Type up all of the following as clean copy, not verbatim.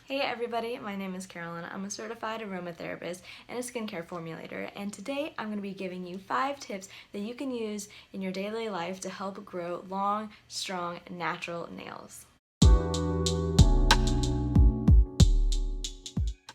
Hey everybody, my name is Carolyn. I'm a certified aromatherapist and a skincare formulator, and today I'm going to be giving you 5 tips that you can use in your daily life to help grow long, strong, natural nails.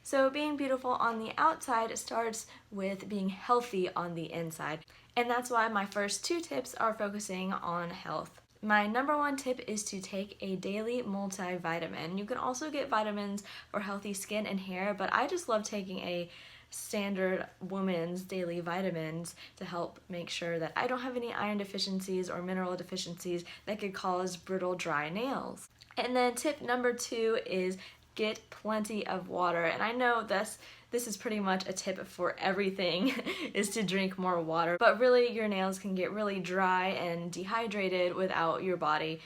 So being beautiful on the outside starts with being healthy on the inside, and that's why my first 2 tips are focusing on health. My number 1 tip is to take a daily multivitamin. You can also get vitamins for healthy skin and hair, but I just love taking a standard woman's daily vitamins to help make sure that I don't have any iron deficiencies or mineral deficiencies that could cause brittle, dry nails. And then tip number 2 is get plenty of water. And I know this is pretty much a tip for everything is to drink more water, but really your nails can get really dry and dehydrated without your body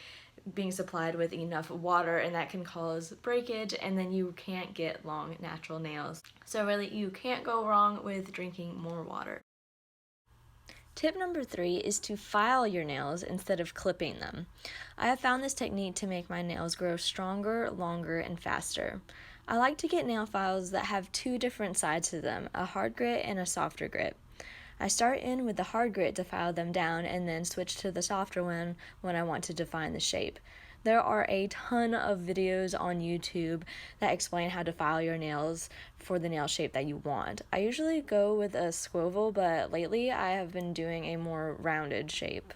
being supplied with enough water, and that can cause breakage, and then you can't get long natural nails. So really you can't go wrong with drinking more water. Tip number 3 is to file your nails instead of clipping them. I have found this technique to make my nails grow stronger, longer, and faster. I like to get nail files that have 2 different sides to them, a hard grit and a softer grit. I start in with the hard grit to file them down and then switch to the softer one when I want to define the shape. There are a ton of videos on YouTube that explain how to file your nails for the nail shape that you want. I usually go with a swivel, but lately I have been doing a more rounded shape.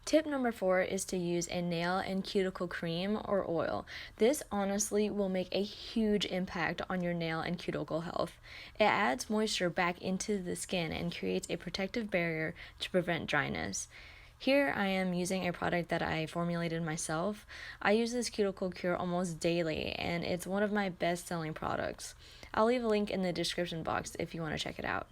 Tip number 4 is to use a nail and cuticle cream or oil. This honestly will make a huge impact on your nail and cuticle health. It adds moisture back into the skin and creates a protective barrier to prevent dryness. Here I am using a product that I formulated myself. I use this cuticle cure almost daily, and it's one of my best-selling products. I'll leave a link in the description box if you want to check it out.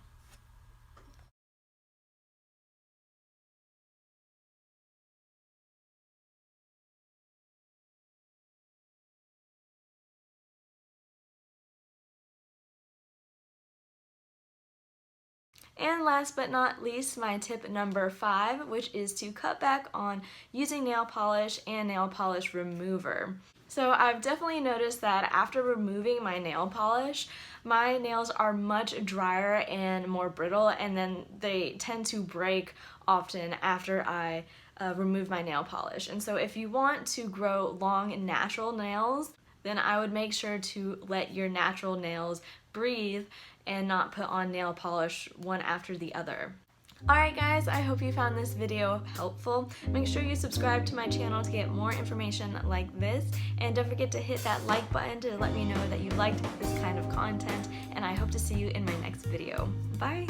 And last but not least, my tip number 5, which is to cut back on using nail polish and nail polish remover. So I've definitely noticed that after removing my nail polish, my nails are much drier and more brittle, and then they tend to break often after I remove my nail polish. And so if you want to grow long natural nails, then I would make sure to let your natural nails breathe and not put on nail polish one after the other. Alright guys, I hope you found this video helpful. Make sure you subscribe to my channel to get more information like this, and don't forget to hit that like button to let me know that you liked this kind of content, and I hope to see you in my next video. Bye!